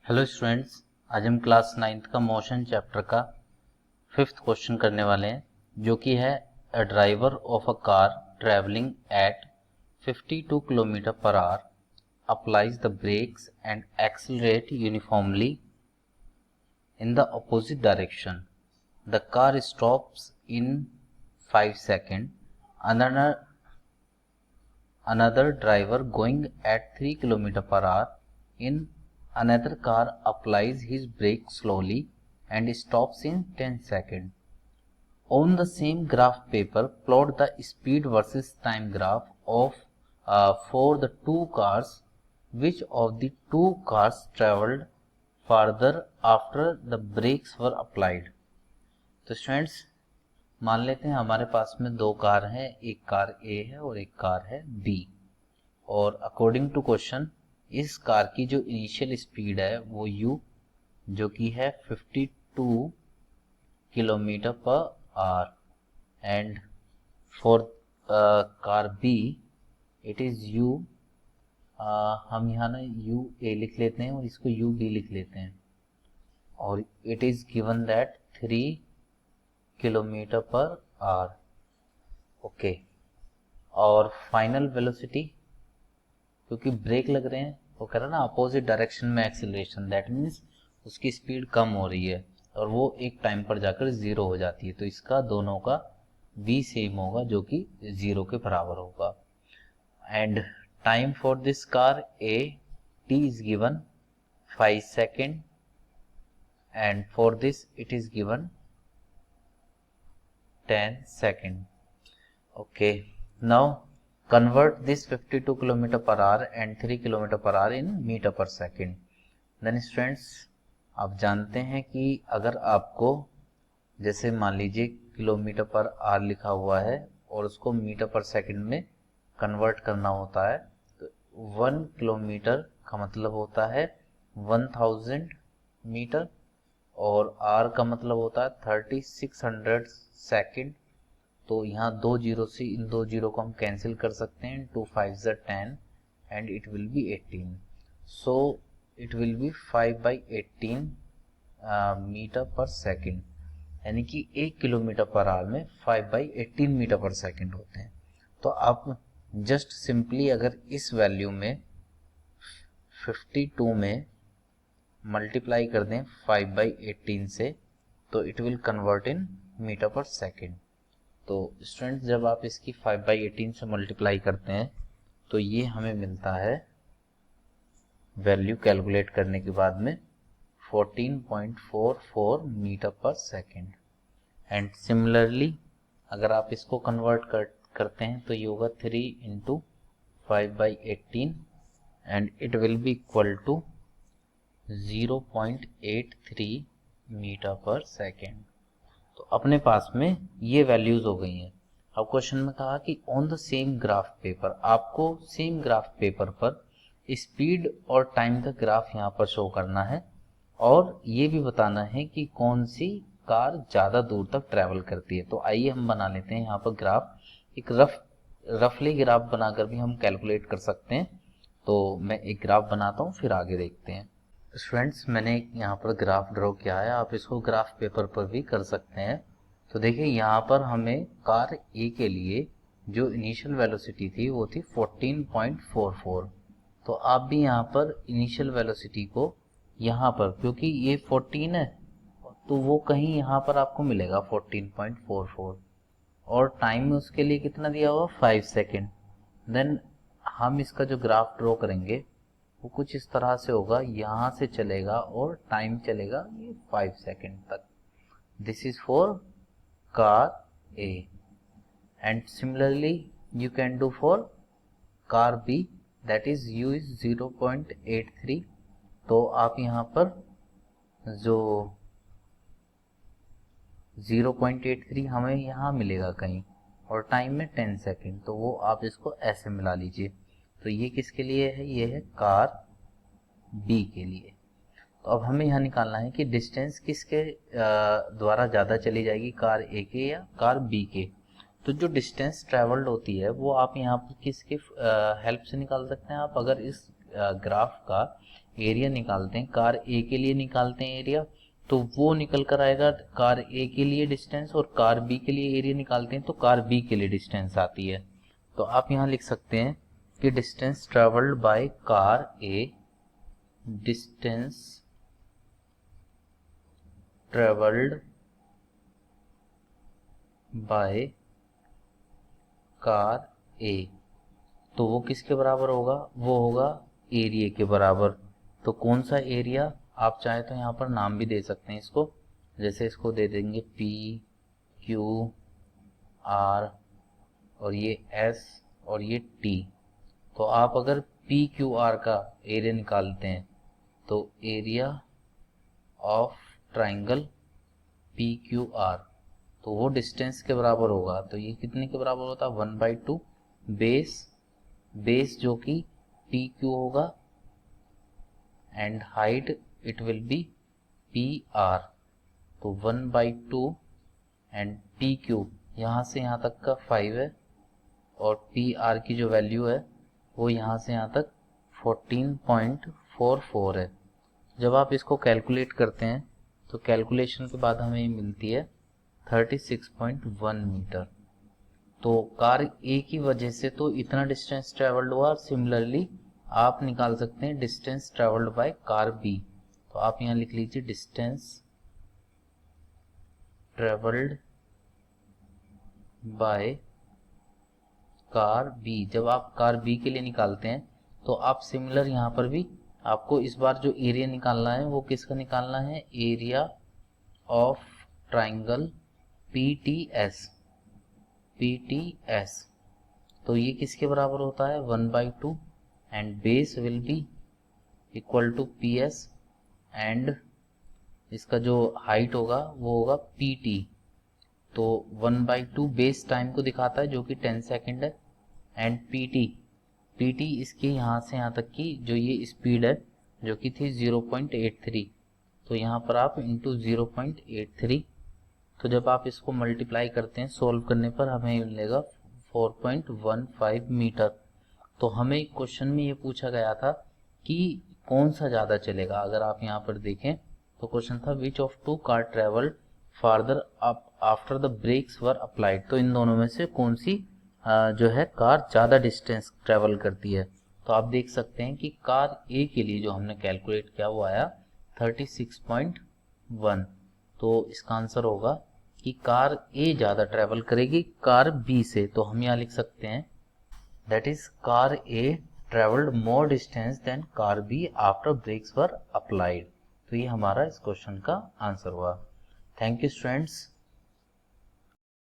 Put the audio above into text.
Hello students, आज हम class 9th का मोशन चैप्टर का 5th क्वेश्चन करने वाले हैं, जो कि है a driver of a car travelling at 52 kilometre per hour applies the brakes and accelerate uniformly in the opposite direction. The car stops in 5 seconds. Another driver going at 3 km per hour in another car applies his brake slowly and stops in 10 seconds. On the same graph paper, plot the speed versus time graph of for the two cars. Which of the two cars traveled farther after the brakes were applied? तो students, मान लेते हैं हमारे पास में दो car हैं, एक car ए है और एक कार है बी, और अकॉर्डिंग टू क्वेश्चन इस कार की जो इनिशियल स्पीड है वो u जो कि है 52 kilometre per our and for car B it is u. हम यहाँ ना u a लिख लेते हैं और इसको u b लिख लेते हैं, और it is given that 3 kilometre per our. Okay, और फाइनल वेलोसिटी, क्योंकि ब्रेक लग रहे हैं वो कह रहा है ना अपोजिट डायरेक्शन में एक्सीलरेशन, दैट मीन्स उसकी स्पीड कम हो रही है और वो एक टाइम पर जाकर 0 हो जाती है. तो इसका दोनों का v सेम होगा जो कि 0 के बराबर होगा. And time for this car a t is given 5 second and for this it is given 10 seconds. Okay, now convert this 52 km per hour and 3 km per hour in meter per second. Then students, आप जानते हैं कि अगर आपको जैसे मान लीजिए kilometre per our लिखा हुआ है और उसको मीटर पर सेकंड में कन्वर्ट करना होता है, तो 1 किलोमीटर का मतलब होता है 1000 मीटर और r का मतलब होता है 3600 सेकेंड. तो यहाँ दो जीरो से इन दो जीरो को हम कैंसिल कर सकते हैं. 2 5 10 and it will be 18. So it will be 5/18 metre per second, यानी कि 1 किलोमीटर पर आवर में 5/18 मीटर पर सेकेंड होते हैं. तो आप जस्ट सिंपली अगर इस वैल्यू में 52 में मल्टीप्लाई कर दें 5/18 से, तो it will convert in metre per second. तो स्टूडेंट्स, जब आप इसकी 5/18 से मल्टीप्लाई करते हैं तो ये हमें मिलता है वैल्यू कैलकुलेट करने के बाद में 14.44 metre per second. And similarly अगर आप इसको कन्वर्ट करते हैं तो ये होगा 3 × 5/18 and it will be equal to 0.83 metre per second. तो अपने पास में ये वैल्यूज हो गई हैं. अब क्वेश्चन में कहा कि on the same graph paper, आपको सेम ग्राफ पेपर पर स्पीड और टाइम का ग्राफ यहाँ पर शो करना है और ये भी बताना है कि कौन सी कार ज़्यादा दूर तक ट्रैवल करती है. तो आइए हम बना लेते हैं यहाँ पर ग्राफ. एक रफली ग्राफ बनाकर भी हम कैलकुलेट कर सकते हैं. तो मैं एक ग्राफ बनाता हूँ, फिर आगे देखते हैं. स्टूडेंट्स, मैंने यहाँ पर ग्राफ ड्रॉ किया है, आप इसको ग्राफ पेपर पर भी कर सकते हैं. तो देखिए यहाँ पर हमें कार ए के लिए जो इनिशियल वेलोसिटी थी वो थी 14.44. तो आप भी यहाँ पर इनिशियल वेलोसिटी को यहाँ पर, क्योंकि ये 14 है तो वो कहीं यहाँ पर आपको मिलेगा 14.44, और टाइम में उसके लिए कितना दिया हुआ 5 सेकेंड. देन हम इसका जो ग्राफ ड्रॉ करेंगे वो कुछ इस तरह से होगा, यहाँ से चलेगा और टाइम चलेगा ये 5 सेकेंड तक. This is for car A and similarly you can do for car B, that is u is 0.83. तो आप यहाँ पर जो 0.83 हमें यहाँ मिलेगा कहीं और टाइम में 10 सेकेंड, तो वो आप इसको ऐसे मिला लीजिए. तो ये किसके लिए है? ये है कार बी के लिए. तो अब हमें यहाँ निकालना है कि डिस्टेंस किसके द्वारा ज़्यादा चली जाएगी, कार ए के या कार बी के. तो जो डिस्टेंस ट्रेवल्ड होती है वो आप यहाँ पर किसके हेल्प से निकाल सकते हैं. आप अगर इस ग्राफ का एरिया निकालते हैं, कार ए के लिए निकालते हैं एरिया, तो वो निकल कर आएगा कार ए के लिए डिस्टेंस, और कार बी के लिए एरिया निकालते हैं तो कार बी के लिए डिस्टेंस आती है। तो आप यहाँ लिख सकते हैं कि distance travelled by car A, distance travelled by car A, तो वो किसके बराबर होगा, वो होगा एरिया के बराबर। तो कौन सा एरिया, आप चाहे तो यहाँ पर नाम भी दे सकते हैं इसको, जैसे इसको दे देंगे पी क्यू आर और ये एस और ये टी। तो आप अगर पी क्यू आर का एरिया निकालते हैं तो area of triangle P Q R, तो वो डिस्टेंस के बराबर होगा। तो ये कितने के बराबर होता है, 1/2 बेस जो कि पी क्यू होगा, and height it will B P R. तो 1/2 एंड पी क्यू यहाँ से यहाँ तक का 5 है, और पी आर की जो वैल्यू है वो यहाँ से यहाँ तक 14.44 है। जब आप इसको कैलकुलेट करते हैं तो कैलकुलेशन के बाद हमें मिलती है 36.1 मीटर। तो कार ए की वजह से तो इतना डिस्टेंस ट्रेवल्ड हुआ। सिमिलरली आप निकाल सकते हैं distance travelled by car B. तो आप यहाँ लिख लीजिए distance travelled by car B. जब आप कार बी के लिए निकालते हैं तो आप सिमिलर यहाँ पर भी आपको इस बार जो एरिया निकालना है वो किसका निकालना है, एरिया ऑफ ट्राइंगल PTS। तो ये किसके बराबर होता है, 1/2 and base will be equal to PS, and इसका जो हाइट होगा वो होगा PT। तो 1/2 बेस टाइम को दिखाता है जो कि 10 सेकेंड है, एंड PT इसके यहाँ से यहाँ तक की जो ये स्पीड है जो कि थी 0.83। तो यहाँ पर आप इंटू 0.83, तो जब आप इसको मल्टीप्लाई करते हैं सॉल्व करने पर हमें मिलेगा 4.15 मीटर। तो हमें क्वेश्चन में ये पूछा गया था कि कौन सा ज़्यादा चलेगा। अगर आप यहाँ पर देखें तो क्वेश्चन था which of two car travelled farther up after the brakes were applied. तो इन दोनों में से कौन सी जो है कार ज़्यादा डिस्टेंस ट्रेवल करती है। तो आप देख सकते हैं कि कार ए के लिए जो हमने कैलकुलेट किया वो आया 36.1। तो इसका आंसर होगा कि कार ए ज़्यादा ट्रेवल करेगी कार बी से। तो हम यहाँ लिख सकते हैं that is car A travelled more distance than car B after brakes were applied. तो ये हमारा इस क्वेश्चन का आंसर हुआ। Thank you students.